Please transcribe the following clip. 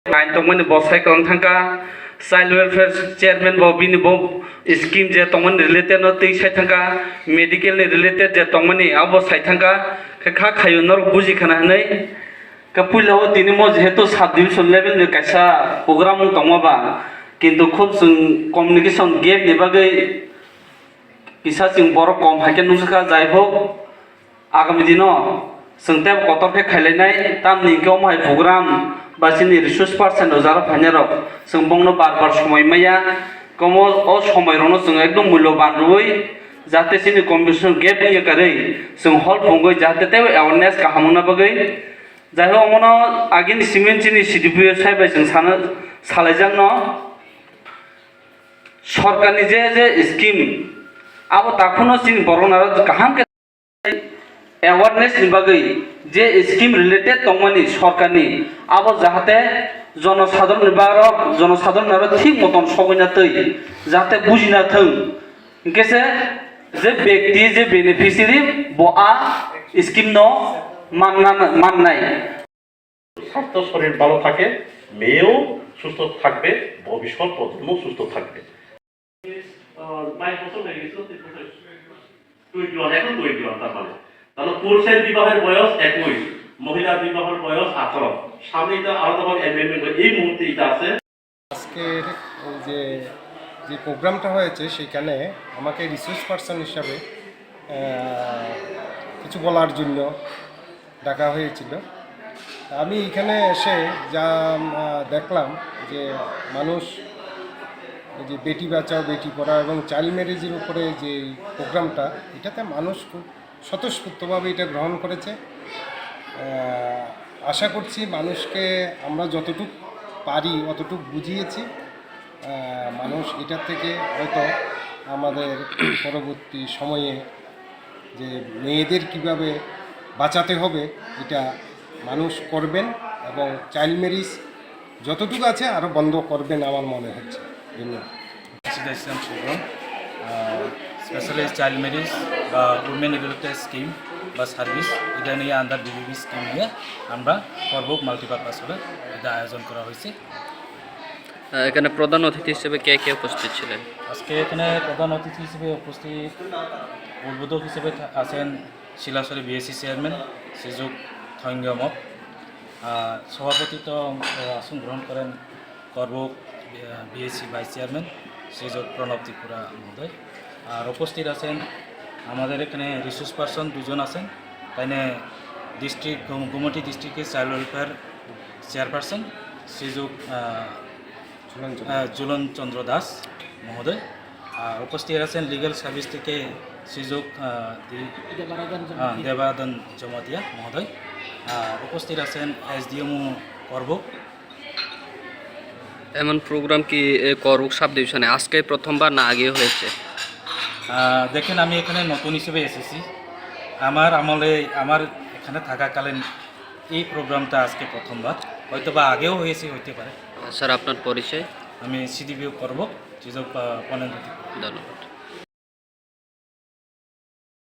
आइन तंगमनि बसाय कलम थांका चाइल्ड वेलफेयर चेयरमैन बो बिनि बो स्कीम जे तंगमनि रिलेटेड न तै साइ थांका मेडिकल नि रिलेटेड जे तंगमनि आबो साइ थांका खा खायु नर बुजि खाना हनै का पुलाव तिनि मो जेहेतु सब डिविजन लेवल नि काइसा प्रोग्राम तंगबा किन्तु खूब जों कम्युनिकेशन गैप नि बागै किसा जों बर कम हाके नुसका जाय हो आगामी दिनाव जोंते कतरके खायलायनाय ताम निंकाव माय प्रोग्राम बासिनि रिसोर्स पार्सन जारा फाइनाराव जों बंनो बार समय माया कमो अ समय रनो जों एकदम मूल्यवान रुई जाहाथे सिनि कम्युनिकेशन गैप नि कारै जों हल फंगै जाहाथे ते अवेयरनेस का हमना बगै जाय हो अमनो आगिन सिमेन्ट नि सिडिपि साइबाय जों सानो सालायजां न सरकारनि जे स्कीम आबो ताखुनो सिनि बरनारा गाहाम अवेयरनेस नि बागै जे स्कीम रिलेटेड तंगमनि सरकारनि आबो जाहाथे जनसाधारण जनसाधारण ठीक मतन सगैना तै जाहाथे बुजिना थों इनकेसे जे व्यक्ति जे बेनिफिशियरी बआ स्कीम न माननाय স্বাস্থ্য শরীর ভালো থাকে মেয়েও সুস্থ থাকবে ভবিষ্যৎ প্রজন্ম সুস্থ থাকবে 22 বছর হয়ে গেছে 21 এখন 21 তার মানে তাহলে পুরুষের বিবাহের বয়স 21 মহিলার বিবাহের বয়স 18 সামনে এটা আলাদাভাবে অ্যামেন্ডমেন্ট এই মুহূর্তে এটা আছে আজকের যে যে প্রোগ্রামটা হয়েছে সেখানে আমাকে রিসোর্স পারসন হিসাবে কিছু বলার জন্য ডাকা হয়েছিল। আমি এখানে এসে যা দেখলাম যে মানুষ যে বেটি বাঁচাও বেটি পড়াও এবং চাইল্ড ম্যারেজের উপরে যে প্রোগ্রামটা এটাতে মানুষ খুব স্বতঃস্ফূর্তভাবে এটা গ্রহণ করেছে। আশা করছি মানুষকে আমরা যতটুকু পারি অতটুকু বুঝিয়েছি, মানুষ এটার থেকে হয়তো আমাদের পরবর্তী সময়ে যে মেয়েদের কিভাবে বাঁচাতে হবে এটা মানুষ করবেন এবং চাইল্ড ম্যারেজ যতটুকু আছে আরও বন্ধ করবেন আমার মনে হচ্ছে। ধন্যবাদ। স্পেশালি চাইল্ড ম্যারেজ বা উইমেন রিলেটেড স্কিম বা সার্ভিস এটা নিয়ে আন্ডার ডিবিবি স্কিম নিয়ে আমরা করব মাল্টিপারপাস হবে এটা আয়োজন করা হয়েছে। এখানে প্রধান অতিথি হিসেবে কে কে উপস্থিত ছিলেন? আজকে এখানে প্রধান অতিথি হিসেবে উপস্থিত উদ্বোধক হিসেবে আছেন শিলাচরী বিএসসি চেয়ারম্যান শ্রীযুক্ত থৈঙ্গমক, সভাপতিত্ব আসন গ্রহণ করেন করবক বিএসসি ভাইস চেয়ারম্যান শ্রীযুক্ত প্রণব ত্রিপুরা মহোদয়। আর উপস্থিত আছেন আমাদের এখানে রিসোর্স পারসন দুজন আছেন, তাইনে ডিস্ট্রিক্ট গুমটি ডিস্ট্রিক্টের চাইল্ড ওয়েলফেয়ার চেয়ারপারসন শ্রীযুক্ত জুলন চন্দ্র দাস মহোদয়। আর উপস্থিত আছেন লিগাল সার্ভিস থেকে শ্রীযুক্ত দেবাদন জমাতিয়া মহোদয়। আর উপস্থিত আছেন এসডিএমও করবক। এমন প্রোগ্রাম কি করবক সাব ডিভিশনে আজকে প্রথমবার না আগে হয়েছে? দেখেন আমি এখানে নতুন হিসেবে এসেছি, আমার আমলে আমার এখানে থাকাকালীন এই প্রোগ্রামটা আজকে প্রথমবার, হয়তো বা আগেও হয়েছে হইতে পারে। স্যার আপনার পরিচয়? আমি সিডিপিও করবক, ধন্যবাদ।